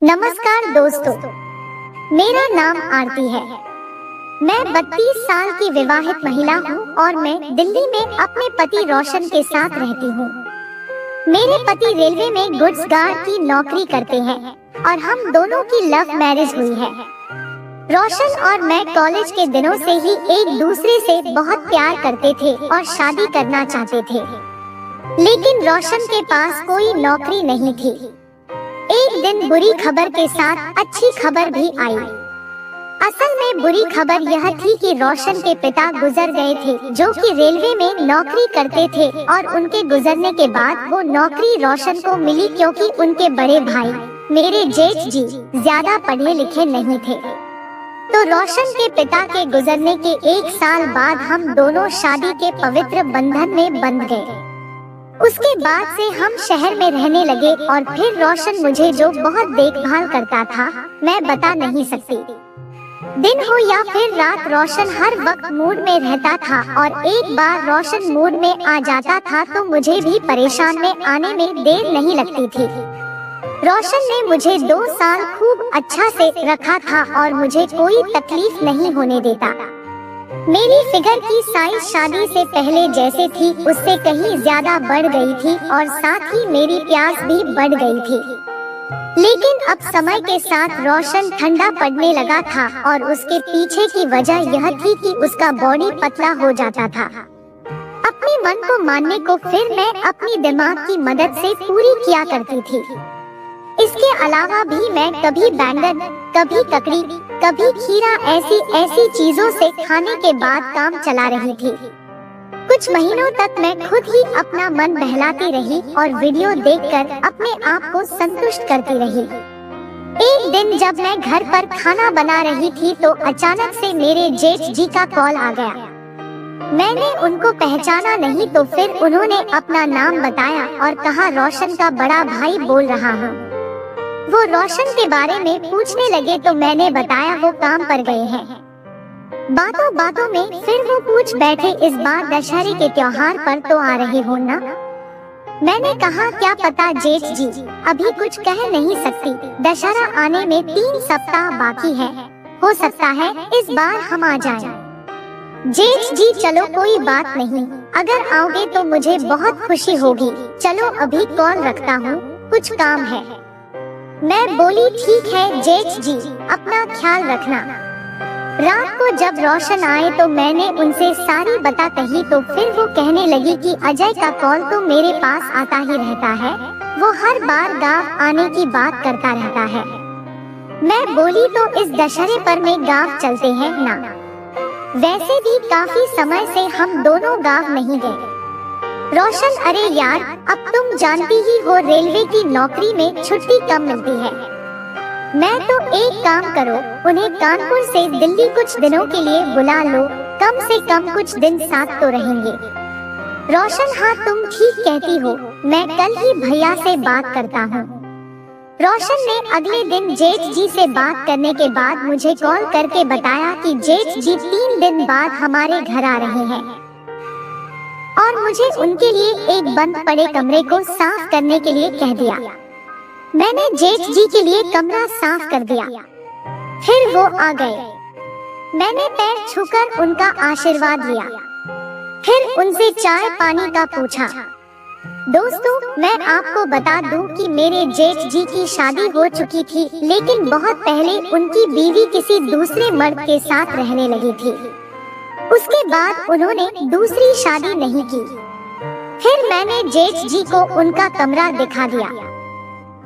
नमस्कार दोस्तों, मेरा नाम आरती है। मैं 32 साल की विवाहित महिला हूँ और मैं दिल्ली में अपने पति रोशन के साथ रहती हूँ। मेरे पति रेलवे में गुड्स गार्ड की नौकरी करते हैं और हम दोनों की लव मैरिज हुई है। रोशन और मैं कॉलेज के दिनों से ही एक दूसरे से बहुत प्यार करते थे और शादी करना चाहते थे, लेकिन रोशन के पास कोई नौकरी नहीं थी। एक दिन बुरी खबर के साथ अच्छी खबर भी आई। असल में बुरी खबर यह थी कि रोशन के पिता गुजर गए थे, जो कि रेलवे में नौकरी करते थे, और उनके गुजरने के बाद वो नौकरी रोशन को मिली क्योंकि उनके बड़े भाई मेरे जेठ जी ज्यादा पढ़े लिखे नहीं थे। तो रोशन के पिता के गुजरने के 1 साल बाद हम दोनों शादी के पवित्र बंधन में बंध गए। उसके बाद से हम शहर में रहने लगे और फिर रोशन मुझे जो बहुत देखभाल करता था, मैं बता नहीं सकती। दिन हो या फिर रात, रोशन हर वक्त मूड में रहता था और एक बार रोशन मूड में आ जाता था तो मुझे भी परेशान में आने में देर नहीं लगती थी। रोशन ने मुझे 2 साल खूब अच्छा से रखा था और मुझे कोई तकलीफ नहीं होने देता। मेरी फिगर की साइज शादी से पहले जैसे थी उससे कहीं ज्यादा बढ़ गई थी और साथ ही मेरी प्यास भी बढ़ गई थी। लेकिन अब समय के साथ रोशन ठंडा पड़ने लगा था और उसके पीछे की वजह यह थी कि उसका बॉडी पतला हो जाता था। अपने मन को मानने को फिर मैं अपनी दिमाग की मदद से पूरी किया करती थी। इसके अलावा भी मैं कभी बैंगन, कभी ककड़ी, कभी खीरा, ऐसी चीजों से खाने के बाद काम चला रही थी। कुछ महीनों तक मैं खुद ही अपना मन बहलाती रही और वीडियो देखकर अपने आप को संतुष्ट करती रही। एक दिन जब मैं घर पर खाना बना रही थी तो अचानक से मेरे जेठ जी का कॉल आ गया। मैंने उनको पहचाना नहीं तो फिर उन्होंने अपना नाम बताया और कहा, रोशन का बड़ा भाई बोल रहा हूँ। वो रोशन के बारे में पूछने लगे तो मैंने बताया वो काम पर गए हैं। बातों बातों में फिर वो पूछ बैठे, इस बार दशहरे के त्योहार पर तो आ रहे हो ना? मैंने कहा, क्या पता जेठ जी, अभी कुछ कह नहीं सकती। दशहरा आने में 3 सप्ताह बाकी है, हो सकता है इस बार हम आ जाएं। जेठ जी, चलो कोई बात नहीं, अगर आओगे तो मुझे बहुत खुशी होगी। चलो अभी कॉल रखता हूँ, कुछ काम है। मैं बोली, ठीक है जेठ जी, अपना ख्याल रखना। रात को जब रोशन आए तो मैंने उनसे सारी बात कही तो फिर वो कहने लगी कि अजय का कॉल तो मेरे पास आता ही रहता है, वो हर बार गांव आने की बात करता रहता है। मैं बोली, तो इस दशहरे पर में गांव चलते हैं ना? वैसे भी काफी समय से हम दोनों गांव नहीं गए। रोशन, अरे यार, अब तुम जानती ही हो रेलवे की नौकरी में छुट्टी कम मिलती है। मैं तो एक काम करो, उन्हें कानपुर से दिल्ली कुछ दिनों के लिए बुला लो, कम से कम कुछ दिन साथ तो रहेंगे। रोशन, हाँ तुम ठीक कहती हो, मैं कल ही भैया से बात करता हूँ। रोशन ने अगले दिन जेठ जी से बात करने के बाद मुझे कॉल करके बताया कि जेठ जी 3 दिन बाद हमारे घर आ रहे हैं और मुझे उनके लिए एक बंद पड़े कमरे को साफ करने के लिए कह दिया। मैंने जेठ जी के लिए कमरा साफ कर दिया, फिर वो आ गए। मैंने पैर छूकर उनका आशीर्वाद लिया, फिर उनसे चाय पानी का पूछा। दोस्तों, मैं आपको बता दूं कि मेरे जेठ जी की शादी हो चुकी थी, लेकिन बहुत पहले उनकी बीवी किसी दूसरे मर्द के साथ रहने लगी थी। उसके बाद उन्होंने दूसरी शादी नहीं की। फिर मैंने जेठ जी को उनका कमरा दिखा दिया।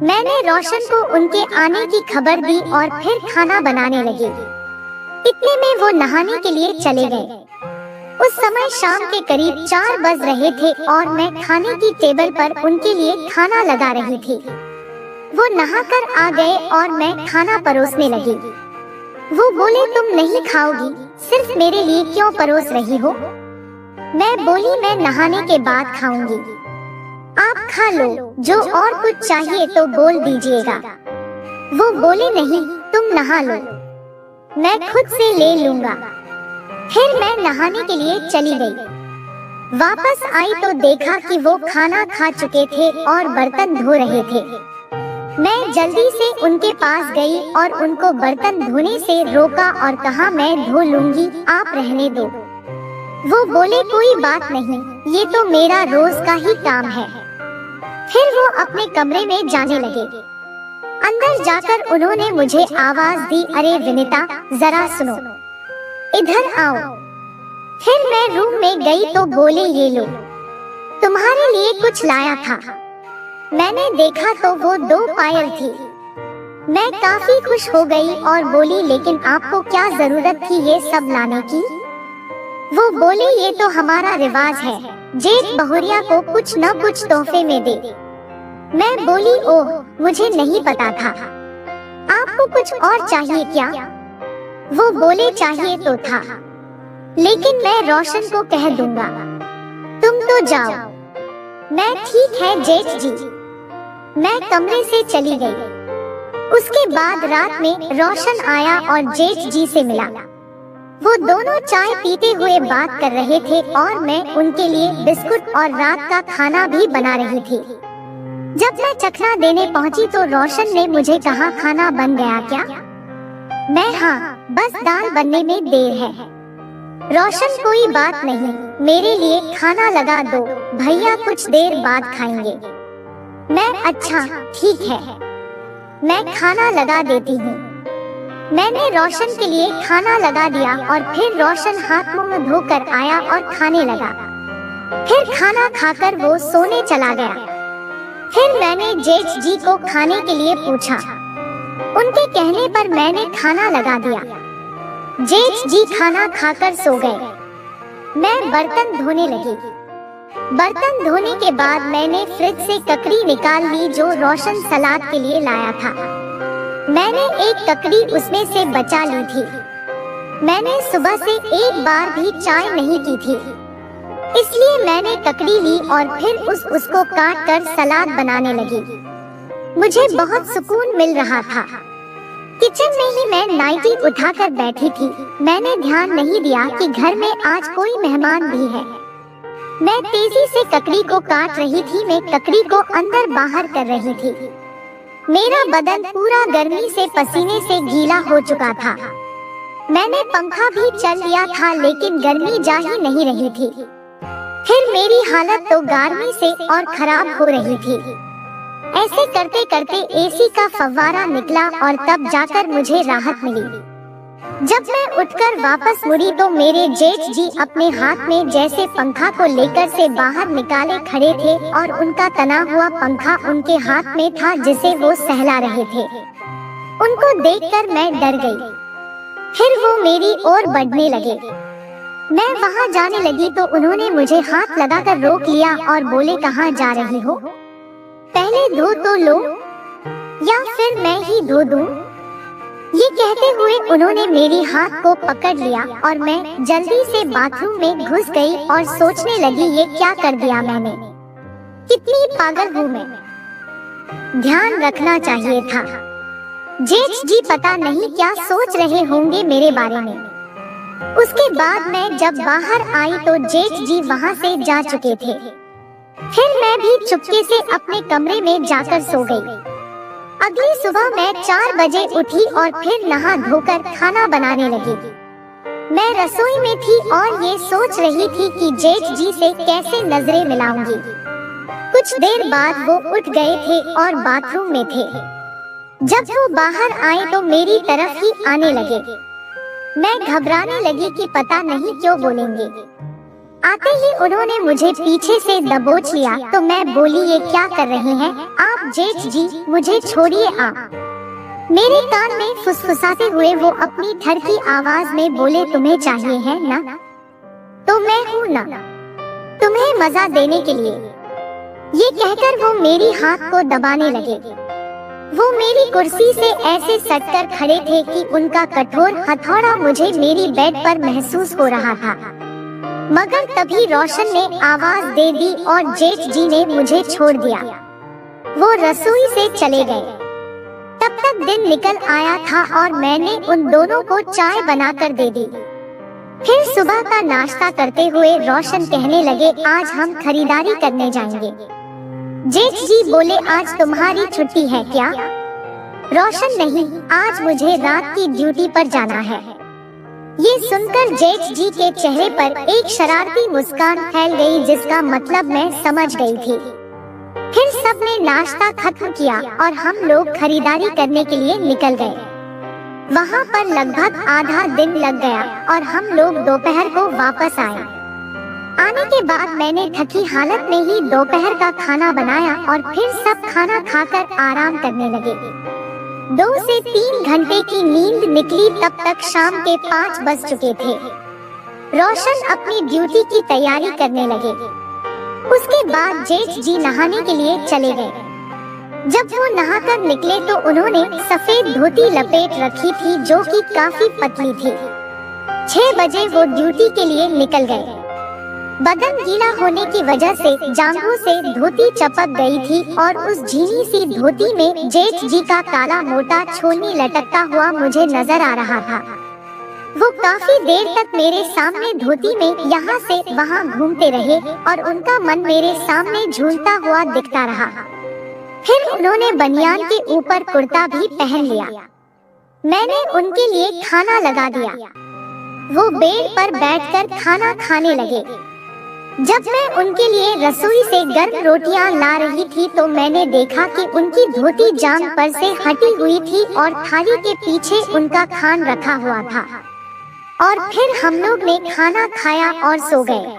मैंने रोशन को उनके आने की खबर दी और फिर खाना बनाने लगी। इतने में वो नहाने के लिए चले गए। उस समय शाम के करीब 4 बज रहे थे और मैं खाने की टेबल पर उनके लिए खाना लगा रही थी। वो नहाकर आ गए और मैं खाना परोसने लगी। वो बोले, तुम नहीं खाओगी, सिर्फ मेरे लिए क्यों परोस रही हो? मैं बोली, मैं नहाने के बाद खाऊंगी, आप खा लो, जो और कुछ चाहिए तो बोल दीजिएगा। वो बोले, नहीं तुम नहा लो, मैं खुद से ले लूंगा। फिर मैं नहाने के लिए चली गई। वापस आई तो देखा कि वो खाना खा चुके थे और बर्तन धो रहे थे। मैं जल्दी से उनके पास गई और उनको बर्तन धोने से रोका और कहा मैं धो लूंगी, आप रहने दो। वो बोले कोई बात नहीं, ये तो मेरा रोज का ही काम है। फिर वो अपने कमरे में जाने लगे। अंदर जाकर उन्होंने मुझे आवाज दी, अरे विनीता जरा सुनो, इधर आओ। फिर मैं रूम में गई तो बोले ये लो, तुम्हारे लिए कुछ लाया था। मैंने देखा तो वो 2 पायल थी। मैं काफी खुश हो गई और बोली लेकिन आपको क्या जरूरत थी ये सब लाने की? वो बोले ये तो हमारा रिवाज है, जेठ बहुरिया को कुछ न कुछ तोहफे में दे। मैं बोली ओह मुझे नहीं पता था, आपको कुछ और चाहिए क्या? वो बोले चाहिए तो था, लेकिन मैं रोशन को कह दूंगा, तुम तो जाओ। मैं ठीक है जेठ जी। मैं कमरे से चली गई। उसके बाद रात में रोशन आया और जेठ जी से मिला। वो दोनों चाय पीते हुए बात कर रहे थे और मैं उनके लिए बिस्कुट और रात का खाना भी बना रही थी। जब मैं चखना देने पहुंची तो रोशन ने मुझे कहा खाना बन गया क्या? मैं हाँ, बस दाल बनने में देर है। रोशन कोई बात नहीं, मेरे लिए खाना लगा दो, भैया कुछ देर बाद खाएंगे। मैं अच्छा ठीक है, मैं खाना लगा देती हूँ। मैंने रोशन के लिए खाना लगा दिया और फिर रोशन हाथ मुंह धोकर आया और खाने लगा। फिर खाना खाकर वो सोने चला गया। फिर मैंने जेठ जी को खाने के लिए पूछा। उनके कहने पर मैंने खाना लगा दिया। जेठ जी खाना खाकर सो गए। मैं बर्तन धोने लगी। बर्तन धोने के बाद मैंने फ्रिज से ककड़ी निकाल ली जो रोशन सलाद के लिए लाया था। मैंने एक ककड़ी उसमें से बचा ली थी। मैंने सुबह से एक बार भी चाय नहीं की थी, इसलिए मैंने ककड़ी ली और फिर उसको काट कर सलाद बनाने लगी। मुझे बहुत सुकून मिल रहा था। किचन में ही मैं नाइटी उठाकर बैठी थी। मैंने ध्यान नहीं दिया कि घर में आज कोई मेहमान भी है। मैं तेजी से ककड़ी को काट रही थी। मैं ककड़ी को अंदर बाहर कर रही थी। मेरा बदन पूरा गर्मी से पसीने से गीला हो चुका था। मैंने पंखा भी चल लिया था लेकिन गर्मी जा ही नहीं रही थी। फिर मेरी हालत तो गर्मी से और खराब हो रही थी। ऐसे करते करते एसी का फव्वारा निकला और तब जाकर मुझे राहत मिली। जब मैं उठकर वापस मुड़ी तो मेरे जेठ जी अपने हाथ में जैसे पंखा को लेकर से बाहर निकाले खड़े थे और उनका तना हुआ पंखा उनके हाथ में था जिसे वो सहला रहे थे। उनको देखकर मैं डर गई। फिर वो मेरी ओर बढ़ने लगे। मैं वहां जाने लगी तो उन्होंने मुझे हाथ लगाकर रोक लिया और बोले कहाँ जा रही हो? पहले धो तो लो, या फिर मैं ही धो दूं? ये कहते हुए उन्होंने मेरी हाथ को पकड़ लिया और मैं जल्दी से बाथरूम में घुस गई और सोचने लगी ये क्या कर दिया मैंने, कितनी पागल हूँ मैं। ध्यान रखना चाहिए था। जेठ जी पता नहीं क्या सोच रहे होंगे मेरे बारे में। उसके बाद मैं जब बाहर आई तो जेठ जी वहाँ से जा चुके थे। फिर मैं भी चुपके से अपने कमरे में जाकर सो गई। अगली सुबह मैं 4 बजे उठी और फिर नहा धोकर खाना बनाने लगी। मैं रसोई में थी और ये सोच रही थी कि जेठ जी से कैसे नजरें मिलाऊंगी। कुछ देर बाद वो उठ गए थे और बाथरूम में थे। जब वो बाहर आए तो मेरी तरफ ही आने लगे। मैं घबराने लगी कि पता नहीं क्यों बोलेंगे। आते ही उन्होंने मुझे पीछे से दबोच लिया तो मैं बोली ये क्या कर रहे हैं आप जेठ जी, मुझे छोड़िए आप। मेरे कान में फुसफुसाते हुए वो अपनी ठरकी आवाज में बोले तुम्हें चाहिए है ना, तो मैं हूँ ना, तुम्हें मजा देने के लिए। ये कहकर वो मेरी हाथ को दबाने लगे। वो मेरी कुर्सी से ऐसे सटकर खड़े थे कि उनका कठोर हथौड़ा मुझे मेरी बेड पर महसूस हो रहा था। मगर तभी रोशन ने आवाज दे दी और जेठ जी ने मुझे छोड़ दिया। वो रसोई से चले गए। तब तक दिन निकल आया था और मैंने उन दोनों को चाय बनाकर दे दी। फिर सुबह का नाश्ता करते हुए रोशन कहने लगे आज हम खरीदारी करने जाएंगे। जेठ जी बोले, आज तुम्हारी छुट्टी है क्या? रोशन, नहीं, आज मुझे रात की ड्यूटी पर जाना है। ये सुनकर जेठ जी के चेहरे पर एक शरारती मुस्कान फैल गई, जिसका मतलब मैं समझ गई थी। फिर सबने नाश्ता खत्म किया और हम लोग खरीदारी करने के लिए निकल गए। वहाँ पर लगभग आधा दिन लग गया और हम लोग दोपहर को वापस आए। आने के बाद मैंने थकी हालत में ही दोपहर का खाना बनाया और फिर सब खाना खाकर आराम करने लगे। 2 से 3 घंटे की नींद निकली, तब तक शाम के 5 बज चुके थे। रोशन अपनी ड्यूटी की तैयारी करने लगे। उसके बाद जेठ जी नहाने के लिए चले गए। जब वो नहाकर निकले तो उन्होंने सफेद धोती लपेट रखी थी, जो कि काफी पतली थी। 6 बजे वो ड्यूटी के लिए निकल गए। बदन गीला होने की वजह से जांघों से धोती चपक गई थी और उस झीनी सी धोती में जेठ जी का काला मोटा छोलनी लटकता हुआ मुझे नजर आ रहा था। वो काफी देर तक मेरे सामने धोती में यहाँ से वहाँ घूमते रहे और उनका मन मेरे सामने झूलता हुआ दिखता रहा। फिर उन्होंने बनियान के ऊपर कुर्ता भी पहन लिया। मैंने उनके लिए खाना लगा दिया। वो बेड पर बैठकर खाना खाने लगे। जब मैं उनके लिए रसोई से गर्म रोटियां ला रही थी तो मैंने देखा कि उनकी धोती जांघ पर से हटी हुई थी और थाली के पीछे उनका खान रखा हुआ था। और फिर हम लोग ने खाना खाया और सो गए।